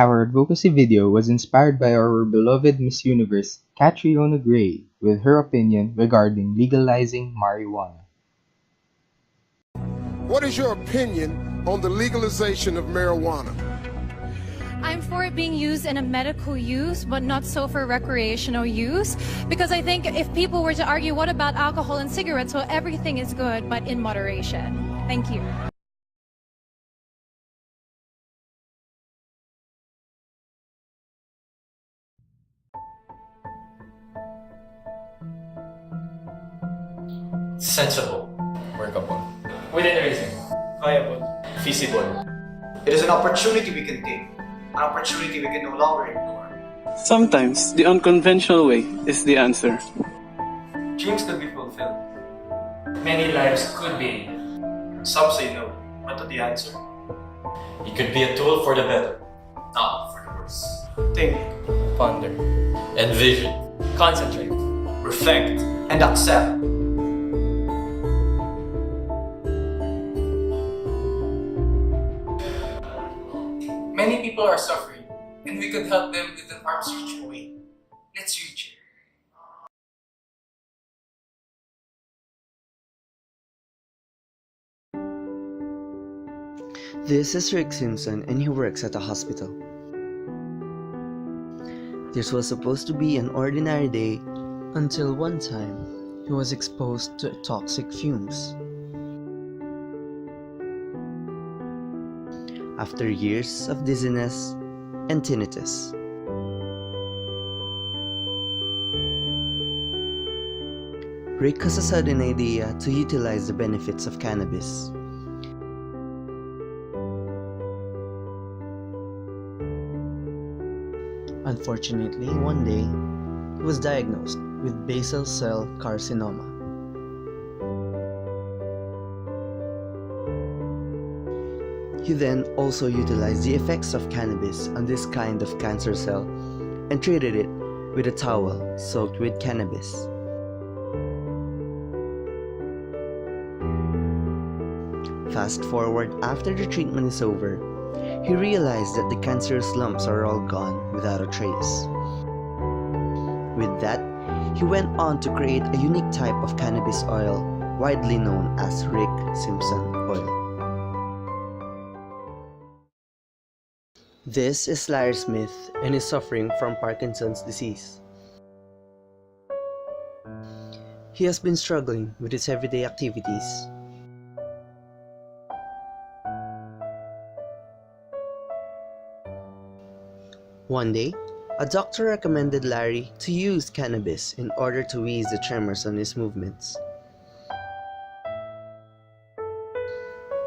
Our advocacy video was inspired by our beloved Miss Universe, Catriona Gray, with her opinion regarding legalizing marijuana. What is your opinion on the legalization of marijuana? I'm for it being used in a medical use, but not so for recreational use. Because I think if people were to argue, what about alcohol and cigarettes? Well, everything is good, but in moderation. Thank you. Sensible. Workable. Within reason. Viable. Feasible. It is an opportunity we can take, an opportunity we can no longer ignore. Sometimes, the unconventional way is the answer. Dreams could be fulfilled. Many lives could be. Some say no, but to the answer. It could be a tool for the better, not for the worse. Think, Ponder. Envision. Concentrate. reflect, and accept. Many people are suffering, and we could help them with an arm's reach away. Let's reach it. This is Rick Simpson and he works at a hospital. This was supposed to be an ordinary day until one time he was exposed to toxic fumes. After years of dizziness and tinnitus, Rick has a sudden idea to utilize the benefits of cannabis. Unfortunately, one day, he was diagnosed with basal cell carcinoma. He then also utilized the effects of cannabis on this kind of cancer cell and treated it with a towel soaked with cannabis. Fast forward after the treatment is over, he realized that the cancerous lumps are all gone without a trace. With that, he went on to create a unique type of cannabis oil, widely known as Rick Simpson oil. This is Larry Smith and is suffering from Parkinson's disease. He has been struggling with his everyday activities. One day, a doctor recommended Larry to use cannabis in order to ease the tremors on his movements.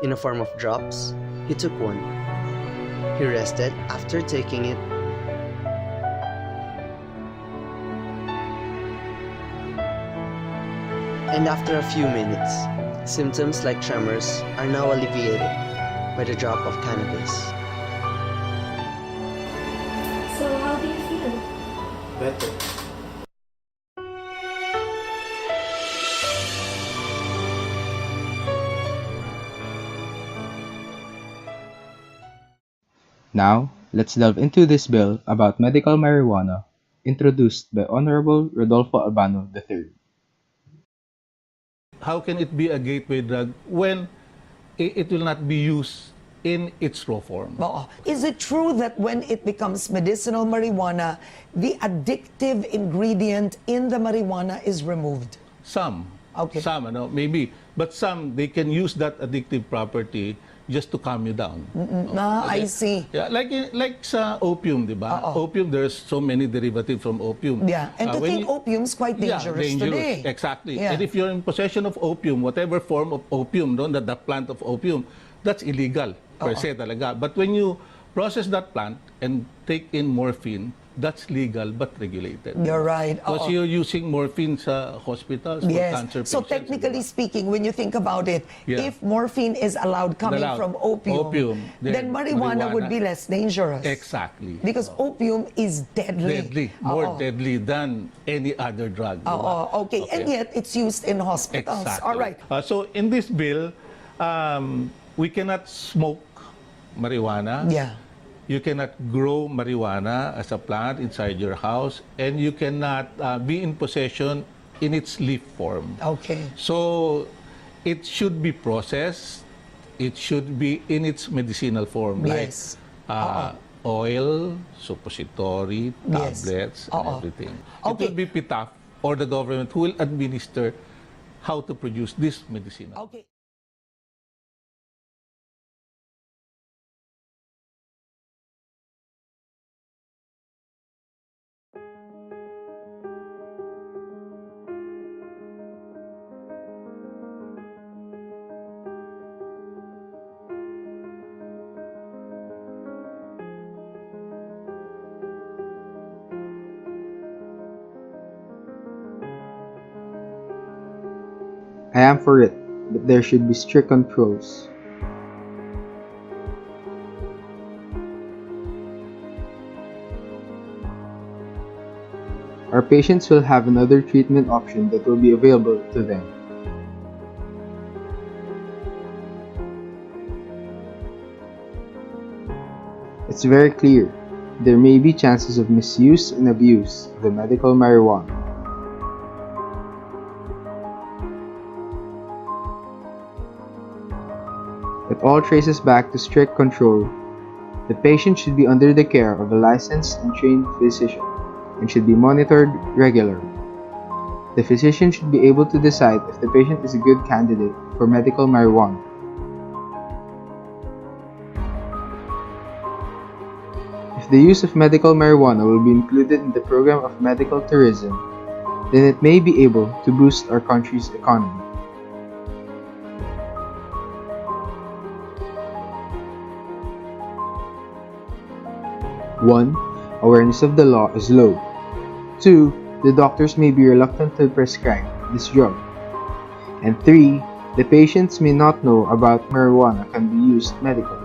In the form of drops, he took one. He rested after taking it. And after a few minutes, symptoms like tremors are now alleviated by the drop of cannabis. So how do you feel? Better. Now, let's delve into this bill about medical marijuana, introduced by Honorable Rodolfo Albano III. How can it be a gateway drug when it will not be used in its raw form? Is it true that when it becomes medicinal marijuana, the addictive ingredient in the marijuana is removed? Some. Okay. Some, maybe. But some, they can use that addictive property just to calm you down. I see. Yeah, like sa opium, di ba? Opium, there's so many derivatives from opium. Yeah, and to think opium's quite dangerous today. Exactly. Yeah. And if you're in possession of opium, whatever form of opium, the plant of opium, that's illegal per se talaga. But when you process that plant and take in morphine, that's legal but regulated. You're right. Because you're using morphine sa hospitals for cancer patients. So technically speaking, when you think about it, if morphine is allowed coming from opium, then marijuana would be less dangerous. Exactly. Because opium is deadly. More deadly than any other drug. Okay. And yet it's used in hospitals. Exactly. All right. So in this bill, we cannot smoke marijuana. Yeah. You cannot grow marijuana as a plant inside your house, and you cannot be in possession in its leaf form. Okay. So it should be processed. It should be in its medicinal form, Yes. like oil, suppository, Yes. tablets, and everything. It Okay. will be PITAF or the government who will administer how to produce this medicinal. Okay. I am for it, but there should be strict controls. Our patients will have another treatment option that will be available to them. It's very clear there may be chances of misuse and abuse of the medical marijuana. It all traces back to strict control. The patient should be under the care of a licensed and trained physician and should be monitored regularly. The physician should be able to decide if the patient is a good candidate for medical marijuana. If the use of medical marijuana will be included in the program of medical tourism, then it may be able to boost our country's economy. One, awareness of the law is low. 2, the doctors may be reluctant to prescribe this drug. And 3, the patients may not know about marijuana can be used medically.